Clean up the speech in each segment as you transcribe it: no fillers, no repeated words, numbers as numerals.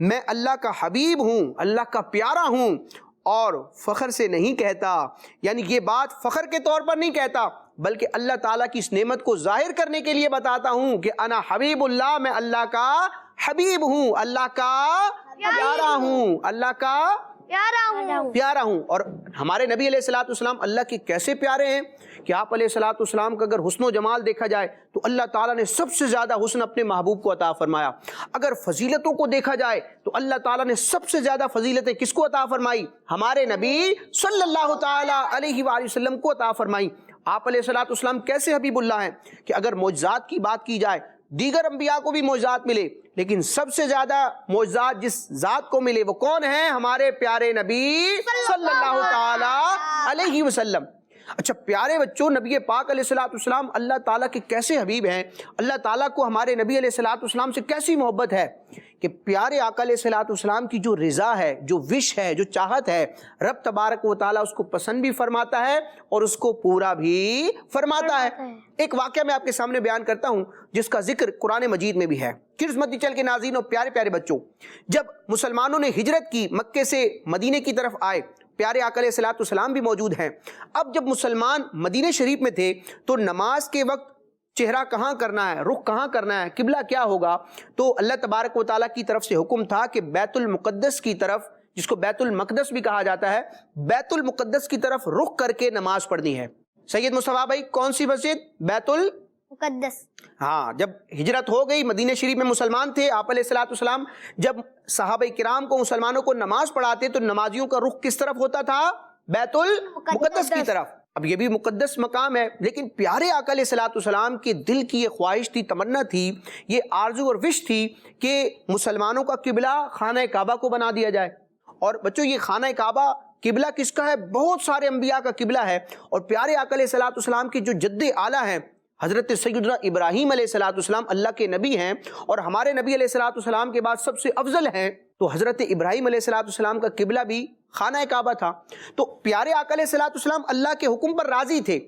میں اللہ کا حبیب ہوں، اللہ کا پیارا ہوں، اور فخر سے نہیں کہتا، یعنی یہ بات فخر کے طور پر نہیں کہتا بلکہ اللہ تعالیٰ کی اس نعمت کو ظاہر کرنے کے لیے بتاتا ہوں کہ انا حبیب اللہ، میں اللہ کا حبیب ہوں، اللہ کا پیارا ہوں، اللہ کا پیارا ہوں۔ اور ہمارے نبی علیہ الصلوۃ والسلام اللہ کے کیسے پیارے ہیں کہ آپ علیہ الصلوۃ والسلام کا اگر حسن و جمال دیکھا جائے تو اللہ تعالیٰ نے سب سے زیادہ حسن اپنے محبوب کو عطا فرمایا۔ اگر فضیلتوں کو دیکھا جائے تو اللہ تعالیٰ نے سب سے زیادہ فضیلتیں کس کو عطا فرمائی؟ ہمارے نبی صلی اللہ تعالیٰ علیہ وآلہ وسلم کو عطا فرمائی۔ آپ علیہ الصلوۃ والسلام کیسے حبیب اللہ ہیں کہ اگر معجزات کی بات کی جائے دیگر انبیاء کو بھی معجزات ملے لیکن سب سے زیادہ معجزات جس ذات کو ملے وہ کون ہیں؟ ہمارے پیارے نبی صلی اللہ تعالی علیہ وسلم۔ اچھا پیارے بچوں، نبی پاک علیہ الصلوۃ والسلام اللہ تعالیٰ کے کیسے حبیب ہیں، اللہ تعالیٰ کو ہمارے نبی علیہ الصلوۃ والسلام سے کیسی محبت ہے کہ پیارے آقا علیہ الصلوۃ والسلام کی جو رضا ہے، جو وش ہے، جو چاہت ہے، رب تبارک و تعالیٰ اس کو پسند بھی فرماتا ہے اور اس کو پورا بھی فرماتا ہے۔ ایک واقعہ میں آپ کے سامنے بیان کرتا ہوں جس کا ذکر قرآن مجید میں بھی ہے۔ خدمت چل کے ناظرین اور پیارے پیارے بچوں، جب مسلمانوں نے ہجرت کی، مکے سے مدینے کی طرف آئے، پیارے آقا علیہ الصلوۃ والسلام بھی موجود ہیں۔ اب جب مسلمان مدینہ شریف میں تھے تو نماز کے وقت چہرہ کہاں کرنا ہے، رخ کہاں کرنا ہے، قبلہ کیا ہوگا، تو اللہ تبارک و تعالیٰ کی طرف سے حکم تھا کہ بیت المقدس کی طرف، جس کو بیت المقدس بھی کہا جاتا ہے، بیت المقدس کی طرف رخ کر کے نماز پڑھنی ہے۔ سید مصطفیٰ بھائی کون سی مسجد؟ بیت مقدس۔ ہاں، جب ہجرت ہو گئی، مدینہ شریف میں مسلمان تھے، آپ علیہ الصلوۃ والسلام جب صحابہ کرام کو، مسلمانوں کو نماز پڑھاتے تو نمازیوں کا رخ کس طرف ہوتا تھا؟ بیت المقدس کی طرف۔ اب یہ بھی مقدس مقام ہے لیکن پیارے آقا علیہ الصلوۃ والسلام کے دل کی یہ خواہش تھی، تمنا تھی، یہ آرزو اور وش تھی کہ مسلمانوں کا قبلہ خانہ کعبہ کو بنا دیا جائے۔ اور بچوں یہ خانہ کعبہ قبلہ کس کا ہے؟ بہت سارے انبیاء کا قبلہ ہے، اور پیارے آقا علیہ الصلوۃ والسلام کے جو جد اعلیٰ ہیں حضرت سیدنا ابراہیم علیہ الصلوۃ والسلام اللہ کے نبی ہیں، اور ہمارے نبی علیہ الصلوۃ والسلام کے بعد سب سے افضل ہیں، تو حضرت ابراہیم علیہ الصلوۃ والسلام کا قبلہ بھی خانہ کعبہ تھا۔ تو پیارے آقا علیہ الصلوۃ والسلام اللہ کے حکم پر راضی تھے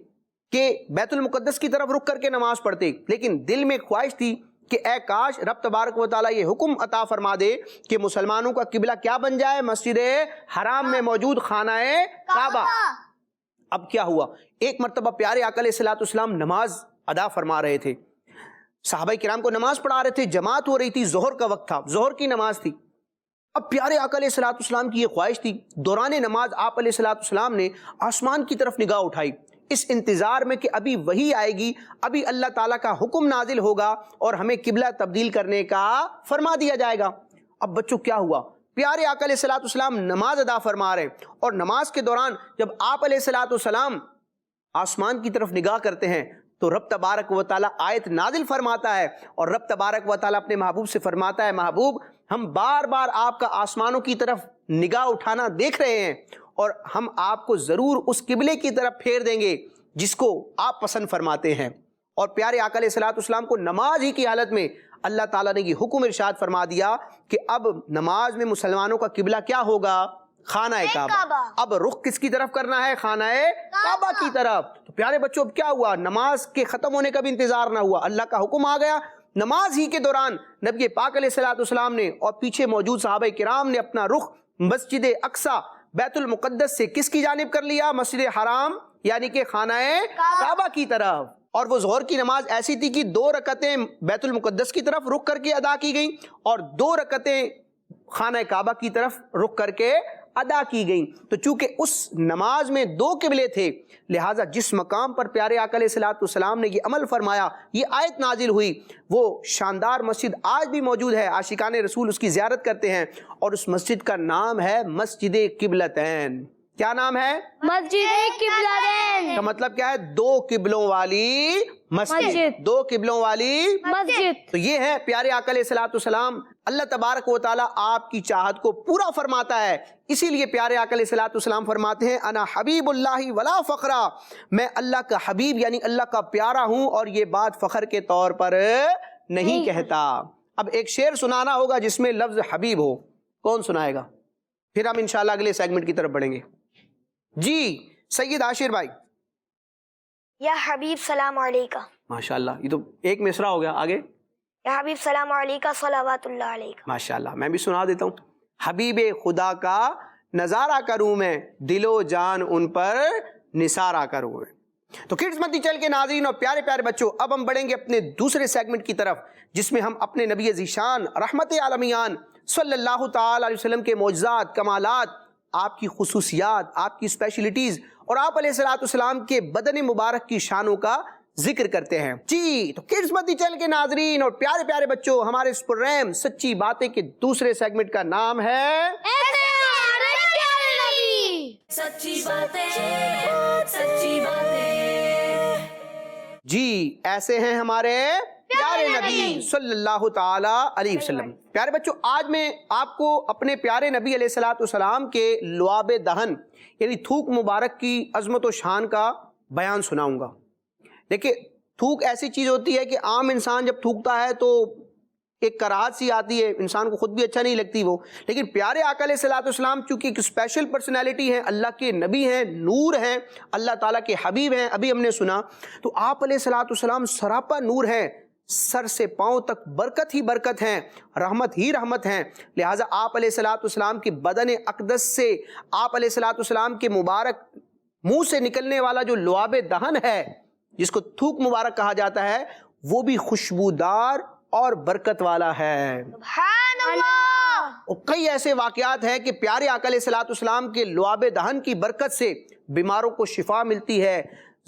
کہ بیت المقدس کی طرف رخ کر کے نماز پڑھتے، لیکن دل میں خواہش تھی کہ اے کاش رب تبارک و تعالیٰ یہ حکم عطا فرما دے کہ مسلمانوں کا قبلہ کیا بن جائے؟ مسجد حرام میں موجود خانہ کعبہ۔ اب کیا ہوا؟ ایک مرتبہ پیارے آقا علیہ الصلوۃ والسلام نماز ادا فرما رہے تھے، صحابہ کرام کو نماز پڑھا رہے تھے، جماعت ہو رہی تھی، ظہر کا وقت تھا، ظہر کی نماز تھی۔ اب پیارے آقا علیہ الصلوۃ والسلام کی یہ خواہش تھی، دوران نماز آپ علیہ الصلوۃ والسلام نے آسمان کی طرف نگاہ اٹھائی، اس انتظار میں کہ ابھی وحی آئے گی، ابھی اللہ تعالیٰ کا حکم نازل ہوگا اور ہمیں قبلہ تبدیل کرنے کا فرما دیا جائے گا۔ اب بچوں کیا ہوا؟ پیارے آقا علیہ الصلوۃ والسلام نماز ادا فرما رہے، اور نماز کے دوران جب آپ علیہ الصلوۃ والسلام آسمان کی طرف نگاہ کرتے ہیں تو رب تبارک و تعالیٰ آیت نازل فرماتا ہے، اور رب تبارک و تعالیٰ اپنے محبوب سے فرماتا ہے، محبوب ہم بار بار آپ کا آسمانوں کی طرف نگاہ اٹھانا دیکھ رہے ہیں، اور ہم آپ کو ضرور اس قبلے کی طرف پھیر دیں گے جس کو آپ پسند فرماتے ہیں۔ اور پیارے آقا علیہ الصلوۃ والسلام کو نماز ہی کی حالت میں اللہ تعالیٰ نے یہ حکم ارشاد فرما دیا کہ اب نماز میں مسلمانوں کا قبلہ کیا ہوگا؟ خانہ کعبہ۔ اب رخ کس کی طرف کرنا ہے؟ خانہ کعبہ کی طرف۔ تو پیارے بچوں اب کیا ہوا؟ نماز کے ختم ہونے کا بھی انتظار نہ ہوا، اللہ کا حکم آ گیا۔ نماز ہی کے دوران نبی پاک علیہ الصلوۃ والسلام نے اور پیچھے موجود صحابہ کرام نے اپنا رخ مسجد اقصی بیت المقدس سے کس کی جانب کر لیا؟ مسجد حرام یعنی کہ خانہ کعبہ کی طرف۔ اور وہ ظہر کی نماز ایسی تھی کہ 2 رکعتیں بیت المقدس کی طرف رخ کر کے ادا کی گئیں اور 2 رکعتیں خانہ کعبہ کی طرف رخ کر کے ادا کی گئیں۔ تو چونکہ اس نماز میں 2 قبلے تھے، لہٰذا جس مقام پر پیارے آقا علیہ الصلوۃ والسلام نے یہ عمل فرمایا، یہ آیت نازل ہوئی، وہ شاندار مسجد آج بھی موجود ہے، عاشقان رسول اس کی زیارت کرتے ہیں، اور اس مسجد کا نام ہے مسجد قبلتین۔ کیا نام ہے؟ مسجد قبلتین کا مطلب کیا ہے؟ 2 قبلوں والی مسجد، 2 قبلوں والی مسجد۔ تو یہ ہے پیارے آقا علیہ الصلوۃ والسلام، اللہ تبارک و تعالیٰ آپ کی چاہت کو پورا فرماتا ہے، اسی لیے پیارے آقا علیہ الصلوۃ والسلام فرماتے ہیں انا حبیب اللہ ولا فخرا، میں اللہ کا حبیب یعنی اللہ کا پیارا ہوں، اور یہ بات فخر کے طور پر نہیں کہتا۔ اب ایک شعر سنانا ہوگا جس میں لفظ حبیب ہو، کون سنائے گا؟ پھر ہم انشاءاللہ اگلے سیگمنٹ کی طرف بڑھیں گے۔ جی سید عاشر بھائی۔ یا حبیب سلام علیکہ۔ ماشاءاللہ، یہ تو ایک مصرع ہو گیا، آگے؟ یا حبیب سلام علیکہ صلوات اللہ علیکہ. ماشاءاللہ. میں بھی سنا دیتا ہوں. حبیب خدا کا نظارہ کروں میں، دل و جان ان پر نثارہ کروں میں. تو کڈز مدنی چینل کے ناظرین اور پیارے پیارے بچوں، اب ہم بڑھیں گے اپنے دوسرے سیگمنٹ کی طرف، جس میں ہم اپنے نبی ذیشان رحمت عالمیان صلی اللہ تعالی علیہ وسلم کے معجزات، کمالات، آپ کی خصوصیات، آپ کی اسپیشلٹیز اور آپ علیہ السلام کے بدن مبارک کی شانوں کا ذکر کرتے ہیں. جی تو کڈز مدنی چینل کے ناظرین اور پیارے پیارے بچوں، ہمارے اس پروگرام سچی باتیں کے دوسرے سیگمنٹ کا نام ہے سچی باتیں، سچی باتیں. جی ایسے ہیں ہمارے پیارے نبی صلی اللہ تعالی علیہ وسلم. پیارے بچوں، آج میں آپ کو اپنے پیارے نبی علیہ السلام کے لعاب دہن یعنی تھوک مبارک کی عظمت و شان کا بیان سناؤں گا. دیکھیں، تھوک ایسی چیز ہوتی ہے کہ عام انسان جب تھوکتا ہے تو ایک کراہت سی آتی ہے، انسان کو خود بھی اچھا نہیں لگتی وہ. لیکن پیارے آقا علیہ السلام چونکہ ایک اسپیشل پرسنالٹی ہیں، اللہ کے نبی ہیں، نور ہیں، اللہ تعالیٰ کے حبیب ہیں، ابھی ہم نے سنا، تو آپ علیہ السلام سراپا نور ہیں، سر سے پاؤں تک برکت ہی برکت ہیں، رحمت ہی رحمت ہیں. لہٰذا آپ علیہ السلام کے بدن اقدس سے، آپ علیہ السلام کے مبارک منہ سے نکلنے والا جو لعاب دہن ہے، جس کو تھوک مبارک کہا جاتا ہے، وہ بھی خوشبودار اور برکت والا ہے. سبحان اللہ. اور کئی ایسے واقعات ہیں کہ پیارے آقا علیہ السلام کے لعاب دہن کی برکت سے بیماروں کو شفا ملتی ہے،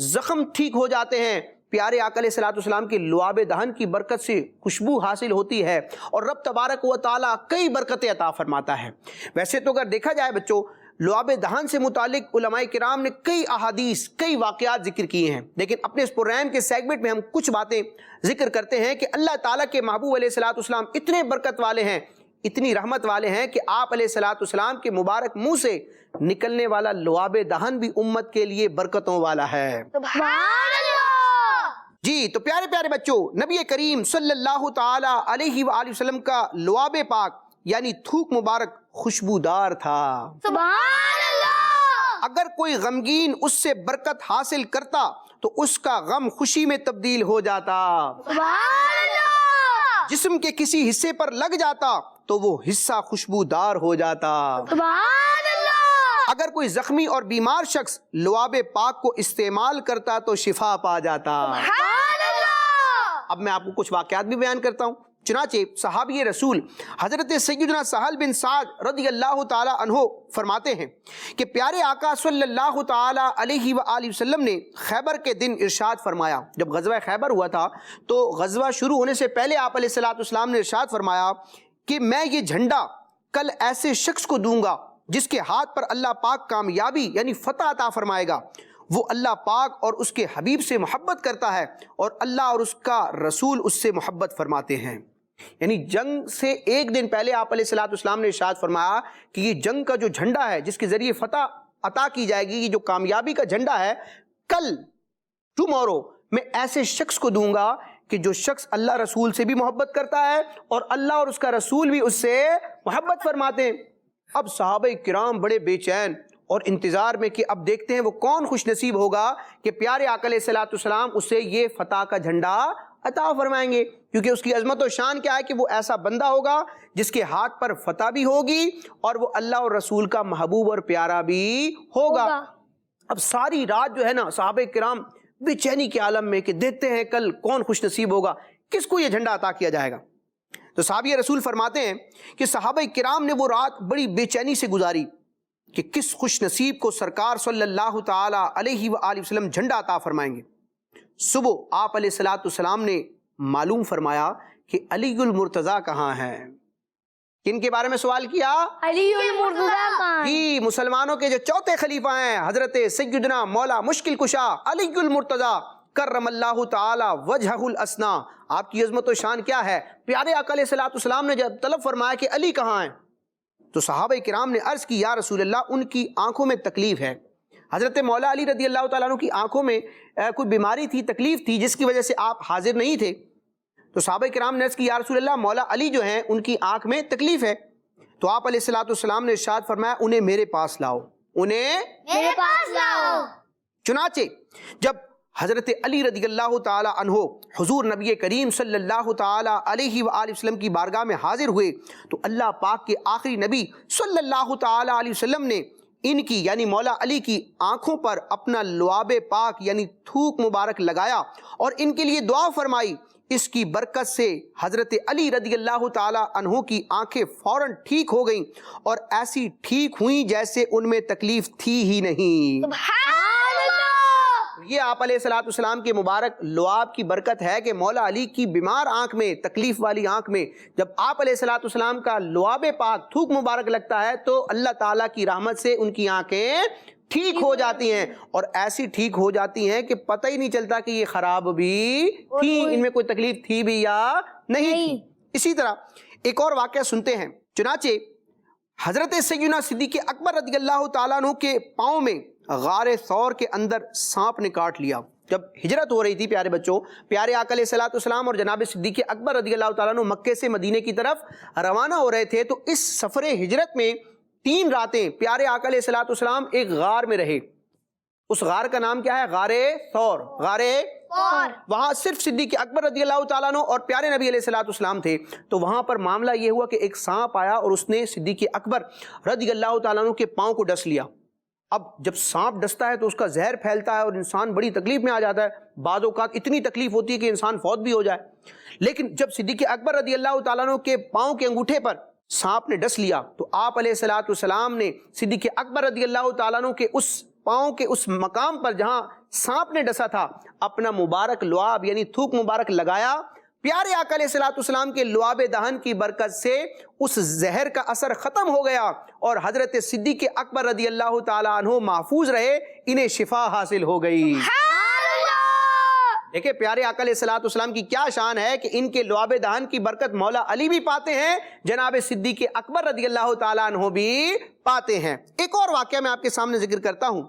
زخم ٹھیک ہو جاتے ہیں. پیارے آقا علیہ السلام کے لعاب دہن کی برکت سے خوشبو حاصل ہوتی ہے اور رب تبارک و تعالیٰ کئی برکتیں عطا فرماتا ہے. ویسے تو اگر دیکھا جائے بچوں، لعاب دہن سے متعلق علماء کرام نے کئی احادیث، کئی واقعات ذکر کیے ہیں، لیکن اپنے اس پروگرام کے سیگمنٹ میں ہم کچھ باتیں ذکر کرتے ہیں کہ اللہ تعالیٰ کے محبوب علیہ السلام اتنے برکت والے ہیں، اتنی رحمت والے ہیں کہ آپ علیہ السلام کے مبارک منہ سے نکلنے والا لعاب دہن بھی امت کے لیے برکتوں والا ہے. سبحان اللہ. جی تو پیارے پیارے بچوں، نبی کریم صلی اللہ تعالی علیہ وآلہ وسلم کا لعاب پاک یعنی تھوک مبارک خوشبودار تھا. سبحان اللہ. اگر کوئی غمگین اس سے برکت حاصل کرتا تو اس کا غم خوشی میں تبدیل ہو جاتا. سبحان اللہ. جسم کے کسی حصے پر لگ جاتا تو وہ حصہ خوشبودار ہو جاتا. سبحان اللہ. اگر کوئی زخمی اور بیمار شخص لعاب پاک کو استعمال کرتا تو شفا پا جاتا. سبحان اللہ. اب میں آپ کو کچھ واقعات بھی بیان کرتا ہوں. چنانچہ صحابی رسول حضرت سیدنا سہل بن سعد رضی اللہ تعالی عنہ فرماتے ہیں کہ پیارے آقا صلی اللہ تعالی علیہ وآلہ وسلم نے خیبر کے دن ارشاد فرمایا. جب غزوہ خیبر ہوا تھا تو غزوہ شروع ہونے سے پہلے آپ علیہ السلام نے ارشاد فرمایا کہ میں یہ جھنڈا کل ایسے شخص کو دوں گا جس کے ہاتھ پر اللہ پاک کامیابی یعنی فتح عطا فرمائے گا. وہ اللہ پاک اور اس کے حبیب سے محبت کرتا ہے اور اللہ اور اس کا رسول اس سے محبت فرماتے ہیں. یعنی جنگ سے ایک دن پہلے آپ علیہ السلام نے ارشاد فرمایا کہ یہ جنگ کا جو جھنڈا ہے جس کے ذریعے فتح عطا کی جائے گی، یہ جو کامیابی کا جھنڈا ہے، کل ٹمورو میں ایسے شخص کو دوں گا کہ جو شخص اللہ رسول سے بھی محبت کرتا ہے اور اللہ اور اس کا رسول بھی اس سے محبت فرماتے ہیں. اب صحابہ کرام بڑے بے چین اور انتظار میں کہ اب دیکھتے ہیں وہ کون خوش نصیب ہوگا کہ پیارے آقا علیہ السلام اسے یہ فتح کا جھنڈا عطا فرمائیں گے، کیونکہ اس کی عظمت و شان کیا ہے کہ وہ ایسا بندہ ہوگا جس کے ہاتھ پر فتح بھی ہوگی اور وہ اللہ اور رسول کا محبوب اور پیارا بھی ہوگا. اب ساری رات جو ہے نا صحابہ کرام بے چینی کے عالم میں کہ دیکھتے ہیں کل کون خوش نصیب ہوگا، کس کو یہ جھنڈا عطا کیا جائے گا. تو صحابی رسول فرماتے ہیں کہ صحابہ کرام نے وہ رات بڑی بے چینی سے گزاری کہ کس خوش نصیب کو سرکار صلی اللہ تعالی علیہ وآلہ وسلم جھنڈا عطا فرمائیں گے. صبح آپ علیہ السلام نے معلوم فرمایا کہ علی المرتضیٰ کہاں ہیں. کن کے بارے میں سوال کیا؟ علی المرتضیٰ کہاں ہیں؟ جی، مسلمانوں کے جو چوتھے خلیفہ ہیں حضرت سیدنا مولا مشکل کشا علی المرتضیٰ کرم اللہ تعالی وجہہ الاسنا. آپ کی عظمت و شان کیا ہے. پیارے آقا علیہ السلام نے جب طلب فرمایا کہ علی کہاں ہیں تو صحابہ کرام نے عرض کی یا رسول اللہ ان کی آنکھوں میں تکلیف ہے. حضرت مولا علی رضی اللہ تعالیٰ عنہ کی آنکھوں میں کوئی بیماری تھی، تکلیف تھی جس کی وجہ سے آپ حاضر نہیں تھے. تو صحابہ کرام نے عرض کی یا رسول اللہ مولا علی جو ہیں ان کی آنکھ میں تکلیف ہے. تو آپ علیہ السلام نے ارشاد فرمایا انہیں میرے پاس لاؤ، انہیں میرے پاس لاؤ. چنانچہ جب حضرت علی رضی اللہ تعالی عنہ حضور نبی کریم صلی اللہ تعالی علیہ وآلہ وسلم کی بارگاہ میں حاضر ہوئے تو اللہ پاک کے آخری نبی صلی اللہ تعالی علیہ وسلم نے ان کی یعنی مولا علی کی آنکھوں پر اپنا لعاب پاک یعنی تھوک مبارک لگایا اور ان کے لیے دعا فرمائی۔ اس کی برکت سے حضرت علی رضی اللہ تعالی عنہ کی آنکھیں فوراً ٹھیک ہو گئیں اور ایسی ٹھیک ہوئیں جیسے ان میں تکلیف تھی ہی نہیں۔ یہ آپ علیہ السلام کے مبارک لعاب کی برکت ہے کہ مولا علی کی بیمار آنکھ میں، تکلیف والی آنکھ میں جب آپ علیہ السلام کا لعاب پاک تھوک مبارک لگتا ہے تو اللہ تعالیٰ کی رحمت سے ان کی آنکھیں ٹھیک ہو جاتی ہیں، اور ایسی ٹھیک ہو جاتی ہیں کہ پتہ ہی نہیں چلتا کہ یہ خراب بھی تھی، ان میں کوئی تکلیف تھی بھی یا نہیں تھی۔ اسی طرح ایک اور واقعہ سنتے ہیں۔ چنانچہ حضرت سیدنا صدیق اکبر رضی اللہ تعالیٰ عنہ کے پاؤں میں غار ثور کے اندر سانپ نے کاٹ لیا۔ جب ہجرت ہو رہی تھی پیارے بچوں، پیارے آقا علیہ السلام اور جناب صدیق اکبر رضی اللہ تعالیٰ عنہ مکے سے مدینے کی طرف روانہ ہو رہے تھے، تو اس سفر ہجرت میں 3 راتیں پیارے آقا علیہ السلام ایک غار میں رہے۔ اس غار کا نام کیا ہے؟ غار ثور۔ غار وہاں صرف صدیق اکبر رضی اللہ تعالیٰ عنہ اور پیارے نبی علیہ السلام تھے۔ تو وہاں پر معاملہ یہ ہوا کہ ایک سانپ آیا اور اس نے صدیق اکبر رضی اللہ تعالیٰ عنہ کے پاؤں کو ڈس لیا۔ اب جب سانپ ڈستا ہے تو اس کا زہر پھیلتا ہے اور انسان بڑی تکلیف میں آ جاتا ہے، بعض اوقات اتنی تکلیف ہوتی ہے کہ انسان فوت بھی ہو جائے۔ لیکن جب صدیق اکبر رضی اللہ تعالیٰ عنہ کے پاؤں کے انگوٹھے پر سانپ نے ڈس لیا تو آپ علیہ السلام نے صدیق اکبر رضی اللہ تعالیٰ عنہ کے اس پاؤں کے اس مقام پر جہاں سانپ نے ڈسا تھا اپنا مبارک لعاب یعنی تھوک مبارک لگایا۔ پیارے آقا علیہ السلام کے لعاب دہن کی برکت سے اس زہر کا اثر ختم ہو گیا اور حضرت صدیق اکبر رضی اللہ تعالیٰ عنہ محفوظ رہے، انہیں شفا حاصل ہو گئی۔ دیکھیں پیارے آقا علیہ السلام کی کیا شان ہے کہ ان کے لعاب دہن کی برکت مولا علی بھی پاتے ہیں، جناب صدیق اکبر رضی اللہ تعالیٰ عنہ بھی پاتے ہیں۔ ایک اور واقعہ میں آپ کے سامنے ذکر کرتا ہوں۔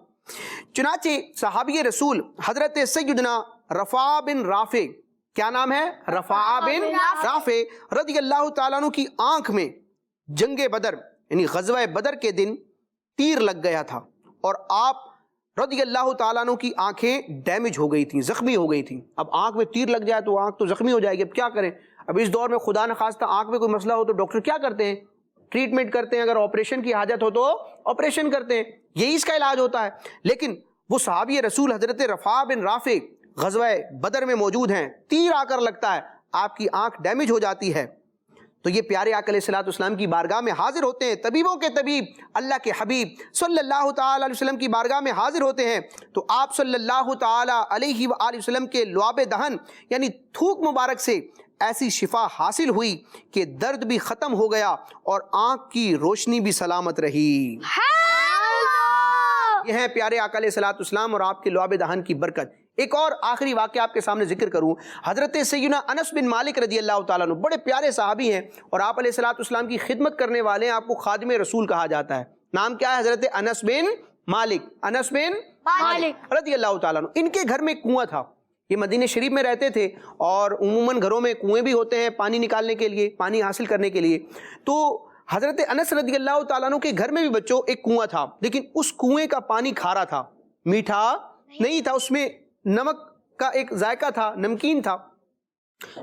چنانچہ صحابی رسول حضرت سیدنا رفاع بن رافع، کیا نام ہے؟ رفاع بن رافع رضی اللہ تعالیٰ عنہ کی آنکھ میں جنگ بدر یعنی غزوہ بدر کے دن تیر لگ گیا تھا اور آپ رضی اللہ تعالیٰ عنہ کی آنکھیں ڈیمیج ہو گئی تھیں، زخمی ہو گئی تھیں۔ اب آنکھ میں تیر لگ جائے تو آنکھ تو زخمی ہو جائے گی، اب کیا کریں؟ اب اس دور میں خدا نخواستہ آنکھ میں کوئی مسئلہ ہو تو ڈاکٹر کیا کرتے ہیں؟ ٹریٹمنٹ کرتے ہیں، اگر آپریشن کی حاجت ہو تو آپریشن کرتے ہیں، یہی اس کا علاج ہوتا ہے۔ لیکن وہ صحابی رسول حضرت رفاع بن رافع غزوہ بدر میں موجود ہیں، تیر آ کر لگتا ہے، آپ کی آنکھ ڈیمیج ہو جاتی ہے، تو یہ پیارے آقا علیہ السلام کی بارگاہ میں حاضر ہوتے ہیں، طبیبوں کے طبیب اللہ کے حبیب صلی اللہ تعالی علیہ وسلم کی بارگاہ میں حاضر ہوتے ہیں۔ تو آپ صلی اللہ تعالی علیہ وآلہ وسلم کے لعاب دہن یعنی تھوک مبارک سے ایسی شفا حاصل ہوئی کہ درد بھی ختم ہو گیا اور آنکھ کی روشنی بھی سلامت رہی۔ یہ ہے پیارے آقا علیہ السلام اور آپ کے لعاب دہن کی برکت۔ ایک اور آخری واقعہ آپ کے سامنے ذکر کروں، حضرت سیدنا انس بن مالک رضی اللہ تعالیٰ عنہ بڑے پیارے صحابی ہیں اور آپ علیہ السلام کی خدمت کرنے والے ہیں، آپ کو خادم رسول کہا جاتا ہے۔ نام کیا ہے؟ حضرت انس بن مالک، انس بن مالک رضی اللہ تعالیٰ عنہ۔ ان کے گھر میں کنواں تھا، یہ مدینہ شریف میں رہتے تھے اور عموماً گھروں میں کنویں بھی ہوتے ہیں پانی نکالنے کے لیے، پانی حاصل کرنے کے لیے۔ تو حضرت انس رضی اللہ تعالیٰ عنہ کے گھر میں بھی بچوں ایک کنواں تھا، لیکن اس کنویں کا پانی کھارا تھا، میٹھا نہیں تھا، اس میں نمک کا ایک ذائقہ تھا، نمکین تھا۔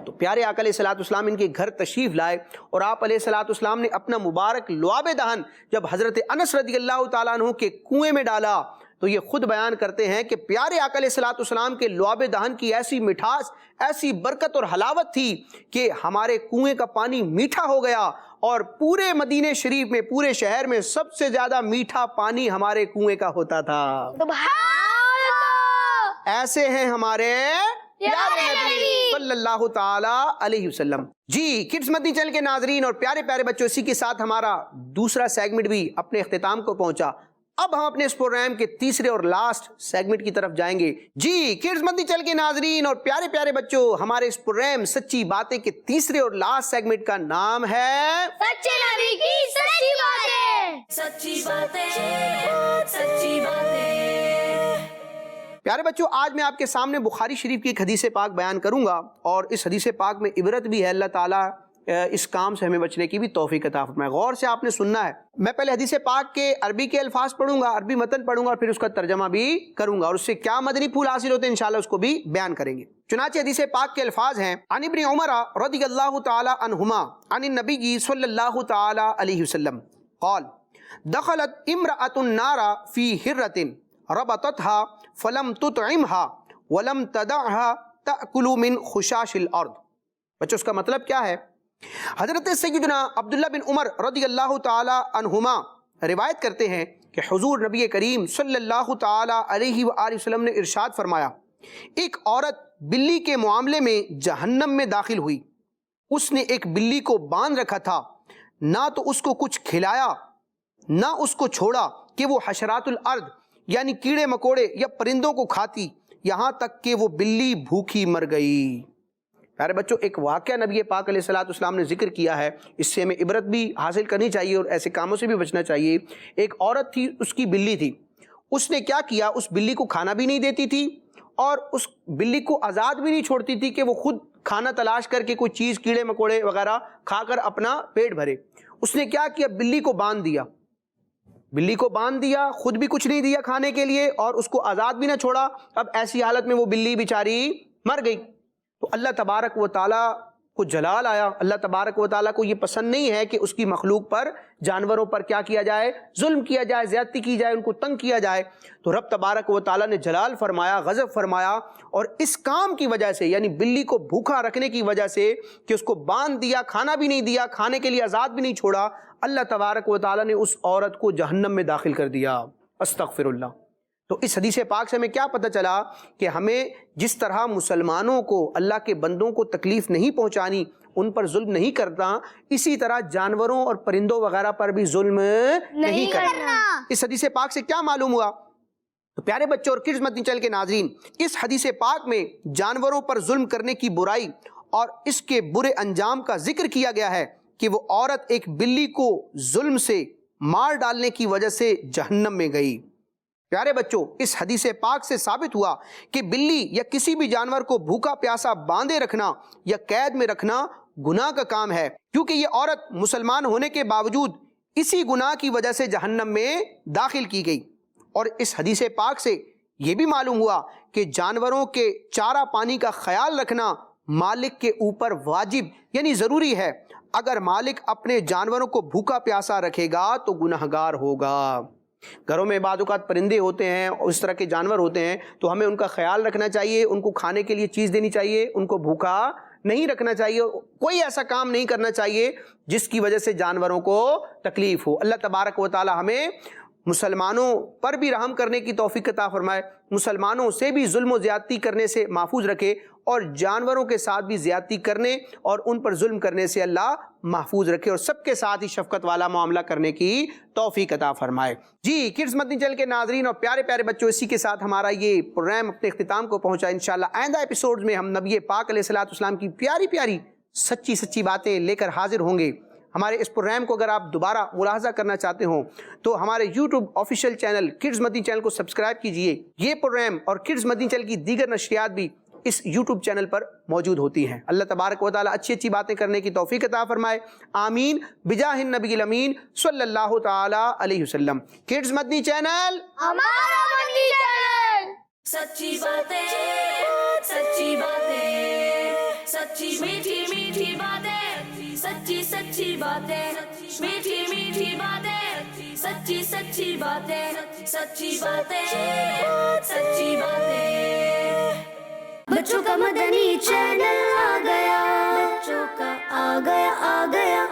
تو پیارے آقا علیہ السلام ان کے گھر تشریف لائے اور آپ علیہ السلام نے اپنا مبارک لعاب دہن جب حضرت انس رضی اللہ تعالیٰ عنہ کے کنویں میں ڈالا تو یہ خود بیان کرتے ہیں کہ پیارے آقا علیہ السلام کے لعاب دہن کی ایسی مٹھاس، ایسی برکت اور حلاوت تھی کہ ہمارے کنویں کا پانی میٹھا ہو گیا اور پورے مدینہ شریف میں، پورے شہر میں سب سے زیادہ میٹھا پانی ہمارے کنویں کا ہوتا تھا۔ ایسے ہیں ہمارے پیارے نبی صلی اللہ تعالی علیہ وسلم۔ جی کڈس مدنی چینل کے ناظرین اور پیارے پیارے بچوں، اسی کے ساتھ ہمارا دوسرا سیگمنٹ بھی اپنے اختتام کو پہنچا۔ اب ہم اپنے اس پروگرام کے تیسرے اور لاسٹ سیگمنٹ کی طرف جائیں گے۔ جی کڈس مدنی چینل کے ناظرین اور پیارے پیارے بچوں، ہمارے اس پروگرام سچی باتیں کے تیسرے اور لاسٹ سیگمنٹ کا نام ہے سچے نبی کی سچی باتیں۔ سچی باتیں، سچی باتیں۔ پیارے بچوں، آج میں آپ کے سامنے بخاری شریف کی ایک حدیث پاک بیان کروں گا اور اس حدیث پاک میں عبرت بھی ہے۔ اللہ تعالیٰ اس کام سے ہمیں بچنے کی بھی توفیق عطا فرمائے۔ غور سے آپ نے سننا ہے، میں پہلے حدیث پاک کے عربی کے الفاظ پڑھوں گا، عربی متن پڑھوں گا، اور پھر اس کا ترجمہ بھی کروں گا، اور اس سے کیا مدنی پھول حاصل ہوتے ہیں انشاءاللہ اس کو بھی بیان کریں گے۔ چنانچہ حدیث پاک کے الفاظ ہیں، عن ابن عمر رضی اللہ تعالی عنہما عن النبی صلی اللہ تعالی علیہ وسلم قال دخلت امرأة النار فی ہرۃ ربطتها فلم تطعمها ولم تدعها تأکل من خشاش الارض۔ بچوں اس کا مطلب کیا ہے؟ حضرت سیدنا عبداللہ بن عمر رضی اللہ تعالی عنہما روایت کرتے ہیں کہ حضور نبی کریم صلی اللہ تعالی علیہ وآلہ وسلم نے ارشاد فرمایا، ایک عورت بلی کے معاملے میں جہنم میں داخل ہوئی۔ اس نے ایک بلی کو باندھ رکھا تھا، نہ تو اس کو کچھ کھلایا نہ اس کو چھوڑا کہ وہ حشرات الارض یعنی کیڑے مکوڑے یا پرندوں کو کھاتی، یہاں تک کہ وہ بلی بھوکی مر گئی۔ پیارے بچوں، ایک واقعہ نبی پاک علیہ السلام نے ذکر کیا ہے، اس سے ہمیں عبرت بھی حاصل کرنی چاہیے اور ایسے کاموں سے بھی بچنا چاہیے۔ ایک عورت تھی، اس کی بلی تھی، اس نے کیا کیا، اس بلی کو کھانا بھی نہیں دیتی تھی اور اس بلی کو آزاد بھی نہیں چھوڑتی تھی کہ وہ خود کھانا تلاش کر کے کوئی چیز کیڑے مکوڑے وغیرہ کھا کر اپنا پیٹ بھرے۔ اس نے کیا کیا، بلی کو باندھ دیا، بلی کو باندھ دیا، خود بھی کچھ نہیں دیا کھانے کے لیے اور اس کو آزاد بھی نہ چھوڑا۔ اب ایسی حالت میں وہ بلی بیچاری مر گئی۔ تو اللہ تبارک و تعالیٰ کو جلال آیا، اللہ تبارک و تعالیٰ کو یہ پسند نہیں ہے کہ اس کی مخلوق پر، جانوروں پر کیا کیا جائے، ظلم کیا جائے، زیادتی کی جائے، ان کو تنگ کیا جائے۔ تو رب تبارک و تعالیٰ نے جلال فرمایا، غضب فرمایا، اور اس کام کی وجہ سے یعنی بلی کو بھوکا رکھنے کی وجہ سے کہ اس کو باندھ دیا، کھانا بھی نہیں دیا، کھانے کے لیے آزاد بھی نہیں چھوڑا، اللہ تبارک و تعالیٰ نے اس عورت کو جہنم میں داخل کر دیا۔ استغفر اللہ۔ تو اس حدیث پاک سے ہمیں کیا پتہ چلا کہ ہمیں جس طرح مسلمانوں کو، اللہ کے بندوں کو تکلیف نہیں پہنچانی، ان پر ظلم نہیں کرتا، اسی طرح جانوروں اور پرندوں وغیرہ پر بھی ظلم نہیں کرنا۔ اس حدیث پاک سے کیا معلوم ہوا؟ تو پیارے بچوں اور کڈز مدنی چینل کے ناظرین، اس حدیث پاک میں جانوروں پر ظلم کرنے کی برائی اور اس کے برے انجام کا ذکر کیا گیا ہے کہ وہ عورت ایک بلی کو ظلم سے مار ڈالنے کی وجہ سے جہنم میں گئی۔ پیارے بچوں، اس حدیث پاک سے ثابت ہوا کہ بلی یا کسی بھی جانور کو بھوکا پیاسا باندھے رکھنا یا قید میں رکھنا گناہ کا کام ہے، کیونکہ یہ عورت مسلمان ہونے کے باوجود اسی گناہ کی وجہ سے جہنم میں داخل کی گئی۔ اور اس حدیث پاک سے یہ بھی معلوم ہوا کہ جانوروں کے چارہ پانی کا خیال رکھنا مالک کے اوپر واجب یعنی ضروری ہے۔ اگر مالک اپنے جانوروں کو بھوکا پیاسا رکھے گا تو گنہگار ہوگا۔ گھروں میں بعض اوقات پرندے ہوتے ہیں اور اس طرح کے جانور ہوتے ہیں، تو ہمیں ان کا خیال رکھنا چاہیے، ان کو کھانے کے لیے چیز دینی چاہیے، ان کو بھوکا نہیں رکھنا چاہیے، کوئی ایسا کام نہیں کرنا چاہیے جس کی وجہ سے جانوروں کو تکلیف ہو۔ اللہ تبارک و تعالی ہمیں مسلمانوں پر بھی رحم کرنے کی توفیق عطا فرمائے، مسلمانوں سے بھی ظلم و زیادتی کرنے سے محفوظ رکھے، اور جانوروں کے ساتھ بھی زیادتی کرنے اور ان پر ظلم کرنے سے اللہ محفوظ رکھے، اور سب کے ساتھ ہی شفقت والا معاملہ کرنے کی توفیق عطا فرمائے۔ جی کڈز مدنی چینل کے ناظرین اور پیارے پیارے بچوں، اسی کے ساتھ ہمارا یہ پروگرام اپنے اختتام کو پہنچا۔ انشاءاللہ آئندہ ایپیسوڈز میں ہم نبی پاک علیہ السلام کی پیاری پیاری سچی باتیں لے کر حاضر ہوں گے۔ ہمارے اس پروگرام کو اگر آپ دوبارہ ملاحظہ کرنا چاہتے ہوں تو ہمارے یوٹیوب آفیشیل چینل کڈز مدنی چینل کو سبسکرائب کیجئے۔ یہ پروگرام اور کڈز مدنی چینل کی دیگر نشریات بھی اس یوٹیوب چینل پر موجود ہوتی ہیں۔ اللہ تبارک و تعالی اچھی باتیں کرنے کی توفیق عطا فرمائے، آمین، بجاہ النبی الامین صلی اللہ تعالی علیہ وسلم۔ کڈز مدنی چینل ہمارا مدنی چینل، سچی باتیں، سچی باتیں، سچی میٹھی میٹھی باتیں، سچی باتیں، میٹھی میٹھی باتیں، سچی باتیں، سچی باتیں، سچی باتیں۔ بچوں کا مدنی چینل آ گیا، بچوں کا آ گیا